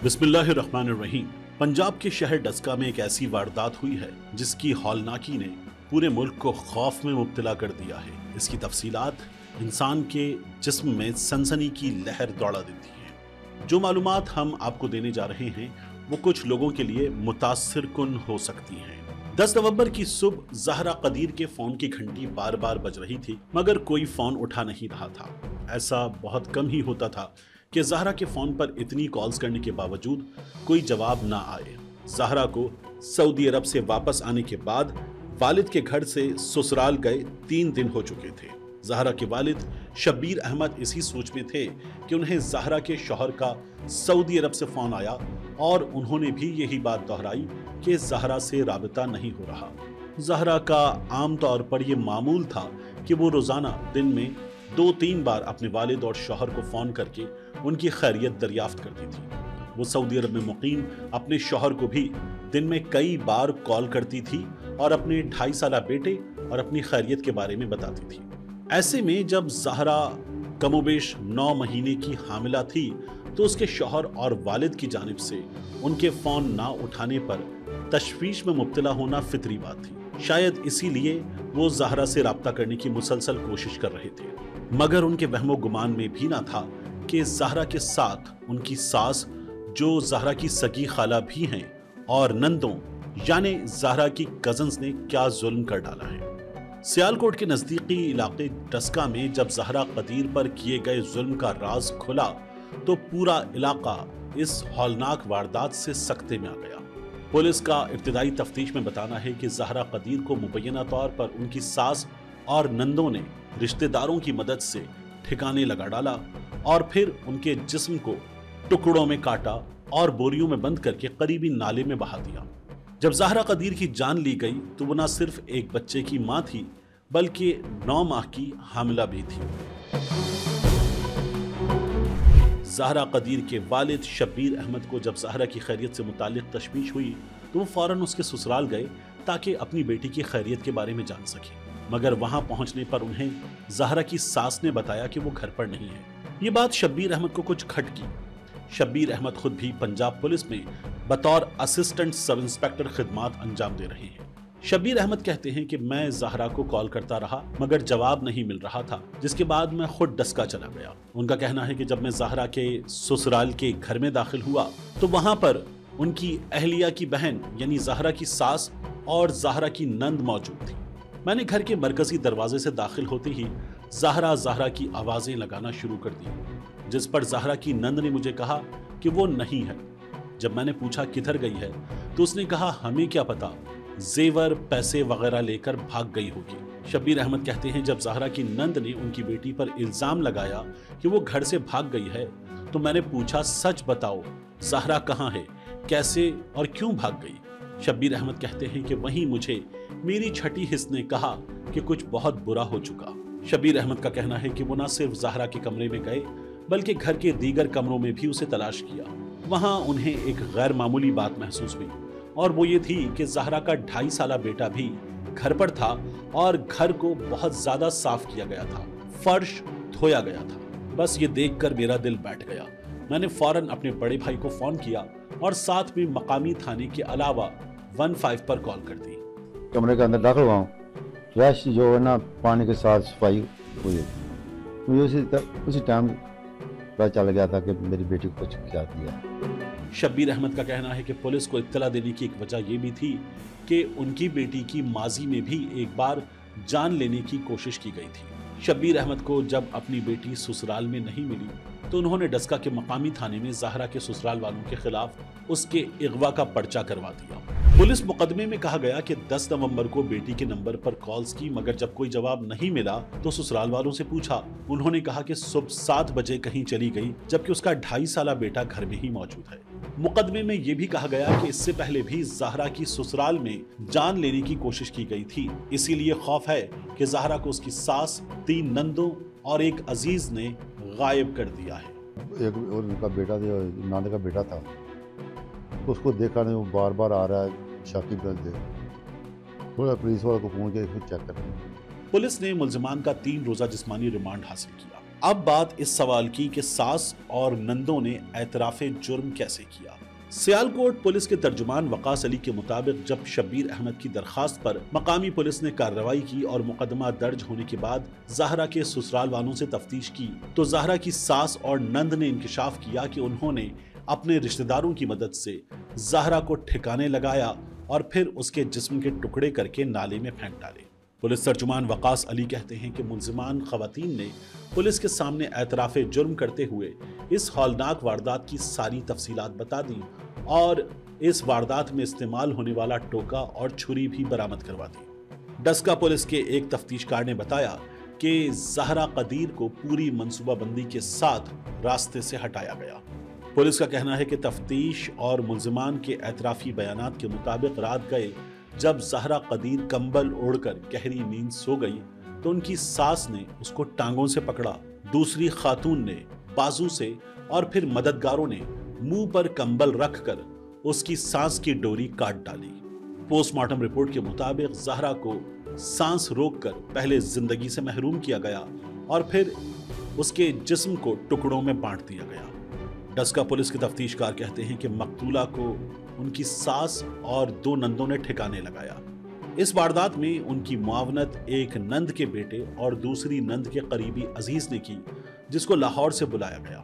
बिस्मिल्लाहिर्रहमानिर्रहीम। पंजाब के शहर डस्का में एक ऐसी वारदात हुई है जिसकी हौलनाकी ने पूरे मुल्क को खौफ में मुब्तला कर दिया है। इसकी तफसीलात इंसान के जिस्म में सनसनी की लहर दौड़ा देती है। जो मालूमात हम आपको देने जा रहे हैं वो कुछ लोगों के लिए मुतासिर कुन हो सकती हैं। 10 नवंबर की सुबह ज़हरा कदीर के फोन की घंटी बार बार बज रही थी, मगर कोई फोन उठा नहीं रहा था। ऐसा बहुत कम ही होता था कि ज़हरा के फोन पर इतनी कॉल्स करने के बावजूद कोई जवाब ना आए। ज़हरा को सऊदी अरब से वापस आने के बाद वालिद के घर से ससुराल गए 3 दिन हो चुके थे। ज़हरा के वालिद शब्बीर अहमद इसी सोच में थे कि उन्हें ज़हरा के शौहर का सऊदी अरब से फोन आया और उन्होंने भी यही बात दोहराई कि ज़हरा से राबता नहीं हो रहा। ज़हरा का आम तौर पर यह मामूल था कि वो रोज़ाना दिन में 2-3 बार अपने वालिद और शौहर को फ़ोन करके उनकी खैरियत दरियाफ्त करती थी। वो सऊदी अरब में मुकीम अपने शौहर को भी दिन में कई बार कॉल करती थी और अपने 2.5 साला बेटे और अपनी खैरियत के बारे में बताती थी। ऐसे में जब ज़हरा कमोबेश 9 महीने की हामिला थी तो उसके शौहर और वालिद की जानिब से उनके फ़ोन ना उठाने पर तशवीश में मुब्तला होना फितरी बात थी। शायद इसीलिए वो ज़हरा से राब्ता करने की मुसलसल कोशिश कर रहे थे, मगर उनके वहमो गुमान में भी ना था कि ज़हरा के साथ उनकी सास, जो ज़हरा की सगी खाला भी हैं, और नंदों यानी ज़हरा की कज़न्स ने क्या जुल्म कर डाला है। सियालकोट के नज़दीकी इलाके डस्का में जब ज़हरा कदीर पर किए गए जुल्म का राज खुला तो पूरा इलाका इस हौलनाक वारदात से सकते में आ गया। पुलिस का इब्तिदाई तफ्तीश में बताना है कि ज़हरा कदीर को मुबैना तौर पर उनकी सास और नंदों ने रिश्तेदारों की मदद से ठिकाने लगा डाला और फिर उनके जिस्म को टुकड़ों में काटा और बोरियों में बंद करके करीबी नाले में बहा दिया। जब ज़हरा कदीर की जान ली गई तो वो न सिर्फ एक बच्चे की मां थी बल्कि 9 माह की हामिला भी थी। ज़हरा कदीर के वालिद शब्बीर अहमद को जब ज़हरा की खैरियत से मुतालिक तशवीश हुई तो वो फौरन उसके ससुराल गए ताकि अपनी बेटी की खैरियत के बारे में जान सके, मगर वहां पहुंचने पर उन्हें ज़हरा की सास ने बताया कि वो घर पर नहीं है। ये बात शब्बीर अहमद को कुछ खटकी। शब्बीर अहमद खुद भी पंजाब पुलिस में बतौर असिस्टेंट सब इंस्पेक्टर खिदमात अंजाम दे रहे हैं। शब्बीर अहमद कहते हैं कि मैं ज़हरा को कॉल करता रहा मगर जवाब नहीं मिल रहा था, जिसके बाद मैं खुद डस्का चला गया। उनका कहना है कि जब मैं ज़हरा के ससुराल के घर में दाखिल हुआ तो वहां पर उनकी अहलिया की बहन यानी ज़हरा की सास और ज़हरा की नंद मौजूद थी। मैंने घर के मरकजी दरवाजे से दाखिल होते ही ज़हरा की आवाज़ें लगाना शुरू कर दी, जिस पर ज़हरा की नंद ने मुझे कहा कि वो नहीं है। जब मैंने पूछा किधर गई है तो उसने कहा हमें क्या पता, जेवर पैसे वगैरह लेकर भाग गई होगी। शब्बीर अहमद कहते हैं जब ज़हरा की नंद ने उनकी बेटी पर इल्ज़ाम लगाया कि वो घर से भाग गई है तो मैंने पूछा सच बताओ ज़हरा कहाँ है, कैसे और क्यों भाग गई। शब्बीर अहमद कहते हैं कि वहीं मुझे मेरी छठी हिस्स ने कहा कि कुछ बहुत बुरा हो चुका। शब्बीर अहमद का कहना है कि वो न सिर्फ ज़हरा के कमरे में गए बल्कि घर के दीगर कमरों में भी उसे तलाश किया। वहां उन्हें एक गैर मामूली बात महसूस हुई और वो ये थी कि ज़हरा का 2.5 साला बेटा भी घर पर था और घर को बहुत ज्यादा साफ किया गया था, फर्श धोया गया था। बस ये देखकर मेरा दिल बैठ गया। मैंने फौरन अपने बड़े भाई को फोन किया और साथ में मकामी थाने के अलावा 15 पर कॉल कर दी। कमरे के अंदर दाखिल हुआ हूँ, फ्लैश जो है ना पानी के साथ सफाई हुई, मुझे उसी टाइम पता चल गया था कि मेरी बेटी को कुछ क्या दिया। शब्बीर अहमद का कहना है कि पुलिस को इत्तला देने की एक वजह यह भी थी कि उनकी बेटी की माजी में भी एक बार जान लेने की कोशिश की गई थी। शब्बीर अहमद को जब अपनी बेटी ससुराल में नहीं मिली तो उन्होंने डस्का के मकामी थाने में ज़हरा के ससुराल वालों के खिलाफ उसके अगवा का पर्चा करवा दिया। पुलिस मुकदमे में कहा गया कि 10 नवंबर को बेटी के नंबर पर कॉल्स की, मगर जब कोई जवाब नहीं मिला तो ससुराल वालों से पूछा। उन्होंने कहा कि सुबह 7 बजे कहीं चली गई जबकि उसका 2.5 साला बेटा घर में ही मौजूद है। मुकदमे में यह भी कहा गया कि इससे पहले भी ज़हरा की ससुराल में जान लेने की कोशिश की गई थी, इसीलिए खौफ है कि ज़हरा को उसकी सास, 3 नंदों और एक अजीज ने गायब कर दिया है। एक उनका बेटा था, नाना का बेटा था, उसको देखा नहीं, वो बार बार आ रहा है, शाकिब दे थोड़ा पुलिस वालों को फोन किया चेक कर। पुलिस ने मुल्जिमान का 3 रोजा जिस्मानी रिमांड हासिल किया। اب بات اس سوال کی کہ ساس اور نندوں نے اعتراف جرم کیسے کیا۔ سیالکوٹ پولیس کے ترجمان وقاص علی کے مطابق جب شبیر احمد کی درخواست پر مقامی پولیس نے کارروائی کی اور مقدمہ درج ہونے کے بعد زہرا کے سسرال والوں سے تفتیش کی تو زہرا کی ساس اور نند نے انکشاف کیا کہ انہوں نے اپنے رشتہ داروں کی مدد سے زہرا کو ٹھکانے لگایا اور پھر اس کے جسم کے ٹکڑے کر کے نالے میں پھینک ڈالے۔ پولیس ترجمان وقاص علی کہتے ہیں کہ ملزمان خواتین نے پولیس کے سامنے اعتراف جرم کرتے ہوئے اس ہولناک واردات کی ساری تفصیلات بتا دی اور اس واردات میں استعمال ہونے والا ٹوکا اور چھری بھی برآمد کروا دی۔ ڈسکا پولیس کے ایک تفتیش کار نے بتایا کہ زہرا قدیر کو پوری منصوبہ بندی کے ساتھ راستے سے ہٹایا گیا۔ پولیس کا کہنا ہے کہ تفتیش اور ملزمان کے اعترافی بیانات کے مطابق رات گئے جب زہرا قدیر کمبل اوڑھ کر گہری نیند سو گئی تو ان کی ساس نے اس کو ٹانگوں سے پکڑا، دوسری خاتون نے بازو سے اور پھر مددگاروں نے منہ پر کمبل رکھ کر اس کی سانس کی ڈوری کاٹ ڈالی۔ پوسٹ مارٹم رپورٹ کے مطابق زہرا کو سانس روک کر پہلے زندگی سے محروم کیا گیا اور پھر اس کے جسم کو ٹکڑوں میں بانٹ دیا گیا۔ ڈسکا پولیس کے تفتیش کار کہتے ہیں کہ مقتولہ کو ان کی ساس اور 2 نندوں نے ٹھکانے لگایا۔ اس واردات میں ان کی معاونت ایک نند کے بیٹے اور دوسری نند کے قریبی عزیز نے کی جس کو لاہور سے بلایا گیا۔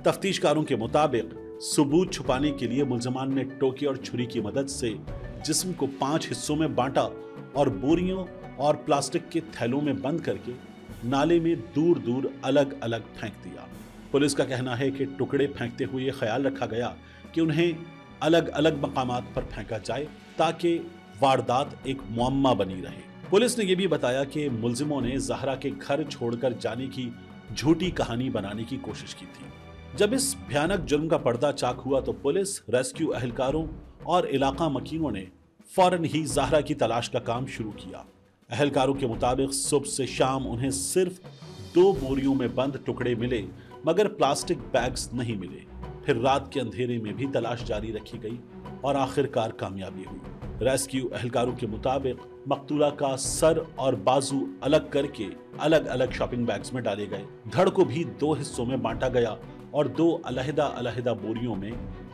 تفتیش کاروں کے مطابق ثبوت چھپانے کے لیے ملزمان نے ٹوکے اور چھری کی مدد سے جسم کو 5 حصوں میں بانٹا اور بوریوں اور پلاسٹک کے تھیلوں میں بند کر کے نالے میں دور دور الگ الگ پھینک دیا۔ پولیس کا کہنا ہے کہ ٹکڑے پھینکتے ہوئے یہ خیال رکھا گیا کہ انہیں الگ الگ مقامات پر پھینکا جائے تاکہ واردات ایک معمہ بنی رہے۔ پولیس نے یہ بھی بتایا کہ ملزموں نے زہرا کے گھر چھوڑ کر جانے کی جھوٹی کہانی بنانے کی کوشش کی تھی۔ جب اس بھیانک جرم کا پردہ چاک ہوا تو پولیس، ریسکیو اہلکاروں اور علاقہ مکینوں نے فوراً ہی زہرا کی تلاش کا کام شروع کیا۔ اہلکاروں کے مطابق صبح سے شام انہیں صرف 2 بوریوں میں بند ٹکڑے ملے مگر پلاسٹک بیگز نہیں ملے۔ پھر رات کے اندھیرے میں بھی تلاش جاری رکھی گئی اور آخر کار کامیابی ہوئی۔ ریسکیو اہلکاروں کے مطابق مقتولہ کا سر اور بازو الگ کر کے الگ الگ شاپنگ بیگز میں ڈالے گئے، دھڑ کو بھی 2 حصوں میں بانٹا گیا اور 2 علیحدہ علیحدہ بوریوں میں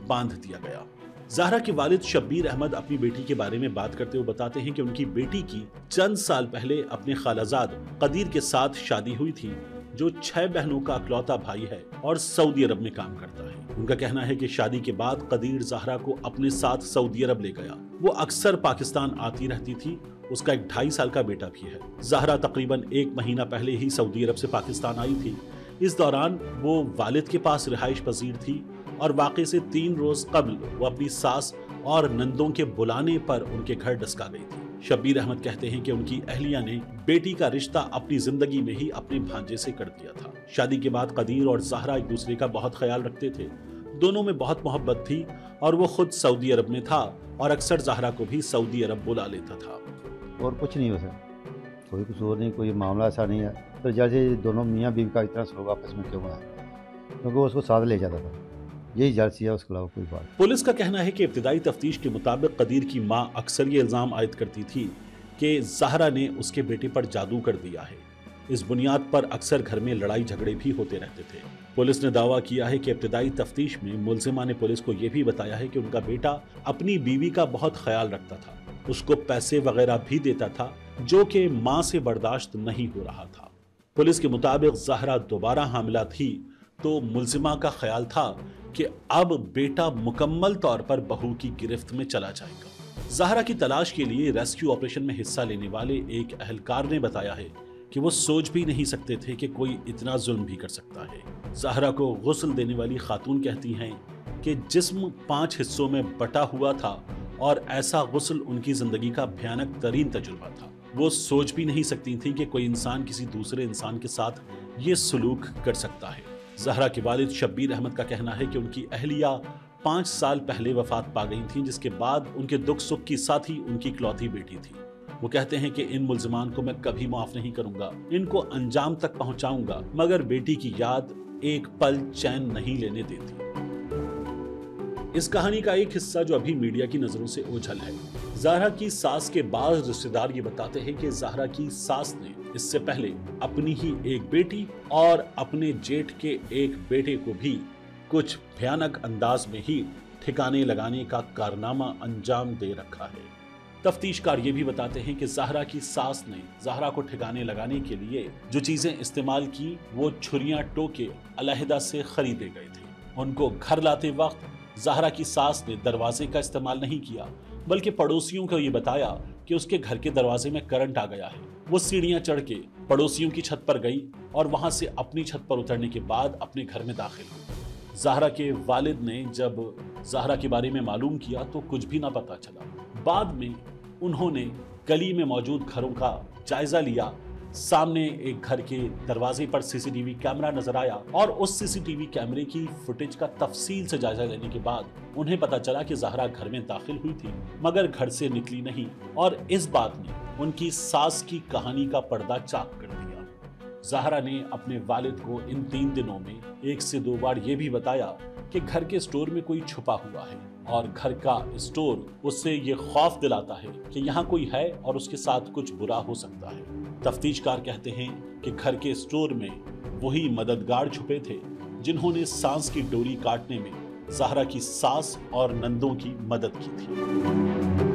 باندھ دیا گیا۔ زہرا کے والد شبیر احمد اپنی بیٹی کے بارے میں بات کرتے ہوئے بتاتے ہیں کہ ان کی بیٹی کی چند سال پہلے اپنے خالازاد قدیر کے ساتھ شادی ہوئی تھی جو 6 بہنوں کا اکلوتا بھائی ہے اور سعودی عرب میں کام کرتا ہے۔ ان کا کہنا ہے کہ شادی کے بعد قدیر زہرا کو اپنے ساتھ سعودی عرب لے گیا۔ وہ اکثر پاکستان آتی رہتی تھی۔ اس کا ایک 2.5 سال کا بیٹا بھی ہے۔ زہرا تقریباً 1 مہینہ پہلے ہی سعودی عرب سے پاکستان آئی تھی۔ اس دوران وہ والد کے پاس رہائش پذیر تھی اور واقعے سے 3 روز قبل وہ اپنی ساس اور نندوں کے بلانے پر ان کے گھر ڈسکا گئی تھی۔ شبیر احمد کہتے ہیں کہ ان کی اہلیہ نے بیٹی کا رشتہ اپنی زندگی میں ہی اپنے بھانجے سے کر دیا تھا۔ شادی کے بعد قدیر اور زہرا ایک دوسرے کا بہت خیال رکھتے تھے۔ دونوں میں بہت محبت تھی اور وہ خود سعودی عرب میں تھا اور اکثر زہرا کو بھی سعودی عرب بلا لیتا تھا۔ اور کچھ نہیں ہو سکتا، کوئی قصور نہیں، کوئی معاملہ ایسا نہیں ہے۔ تو جیسے دونوں میاں بیوی کا اتنا سلوک آپس میں کیوں ہے، کیونکہ وہ اس کو ساتھ لے جاتا تھا، یہی جلسی ہے، اس کے علاوہ کوئی بات۔ پولیس کا کہنا ہے کہ ابتدائی تفتیش کے مطابق قدیر کی ماں اکثر یہ الزام عائد کرتی تھی کہ زہرا نے اس کے بیٹے پر جادو کر دیا ہے۔ اس بنیاد پر اکثر گھر میں لڑائی جھگڑے بھی ہوتے رہتے تھے۔ پولیس نے دعویٰ کیا ہے کہ ابتدائی تفتیش میں ملزمہ نے پولیس کو یہ بھی بتایا ہے کہ ان کا بیٹا اپنی بیوی کا بہت خیال رکھتا تھا، اس کو پیسے وغیرہ بھی دیتا تھا جو کہ ماں سے برداشت نہیں ہو رہا تھا۔ پولیس کے مطابق زہرا دوبارہ حاملہ تھی تو ملزمہ کا خیال تھا کہ اب بیٹا مکمل طور پر بہو کی گرفت میں چلا جائے گا۔ زہرا کی تلاش کے لیے ریسکیو آپریشن میں حصہ لینے والے ایک اہلکار نے بتایا ہے کہ وہ سوچ بھی نہیں سکتے تھے کہ کوئی اتنا ظلم بھی کر سکتا ہے۔ زہرا کو غسل دینے والی خاتون کہتی ہیں کہ جسم 5 حصوں میں بٹا ہوا تھا اور ایسا غسل ان کی زندگی کا بھیانک ترین تجربہ تھا۔ وہ سوچ بھی نہیں سکتی تھیں کہ کوئی انسان کسی دوسرے انسان کے ساتھ یہ سلوک کر سکتا ہے۔ زہرا کے والد شبیر احمد کا کہنا ہے کہ ان کی اہلیہ 5 سال پہلے وفات پا گئی تھیں، جس کے بعد ان کے دکھ سکھ کی ساتھی ان کی اکلوتی بیٹی تھی۔ وہ کہتے ہیں کہ ان ملزمان کو میں کبھی معاف نہیں کروں گا، ان کو انجام تک پہنچاؤں گا، مگر بیٹی کی یاد ایک پل چین نہیں لینے دیتی۔ اس کہانی کا ایک حصہ جو ابھی میڈیا کی نظروں سے اوجھل ہے۔ زہرا کی ساس کے بعض رشتہ دار یہ بتاتے ہیں کہ زہرا کی ساس نے इससे पहले अपनी ही एक बेटी और अपने जेठ के एक बेटे को भी कुछ भयानक अंदाज में ही ठिकाने लगाने का कारनामा अंजाम दे रखा है। तफ्तीशकार ये भी बताते हैं कि ज़हरा की सास ने ज़हरा को ठिकाने लगाने के लिए जो चीजें इस्तेमाल की वो छुरियां टोके अलहदा से खरीदे गए थे। उनको घर लाते वक्त ज़हरा की सास ने दरवाजे का इस्तेमाल नहीं किया, बल्कि पड़ोसियों को ये बताया कि उसके घर के दरवाजे में करंट आ गया है। वो सीढ़ियां चढ़ के पड़ोसियों की छत पर गई और वहां से अपनी छत पर उतरने के बाद अपने घर में दाखिल हुई। ज़हरा के वालिद ने जब ज़हरा के बारे में मालूम किया तो कुछ भी ना पता चला। बाद में उन्होंने गली में मौजूद घरों का जायजा लिया। सामने एक घर के दरवाजे पर सीसीटीवी कैमरा नजर आया और उस सीसीटीवी कैमरे की फुटेज का तफसील से जायजा लेने के बाद उन्हें पता चला कि ज़हरा घर में दाखिल हुई थी मगर घर से निकली नहीं, और इस बात ने उनकी सास की कहानी का पर्दा चाक कर दिया। ज़हरा ने अपने वालिद को इन 3 दिनों में 1 से 2 बार ये भी बताया कि घर के स्टोर में कोई छुपा हुआ है और घर का स्टोर उससे ये खौफ दिलाता है कि यहाँ कोई है और उसके साथ कुछ बुरा हो सकता है। तफ्तीशकार कहते हैं कि घर के स्टोर में वही मददगार छुपे थे जिन्होंने सांस की डोरी काटने में ज़हरा की सास और नंदों की मदद की थी।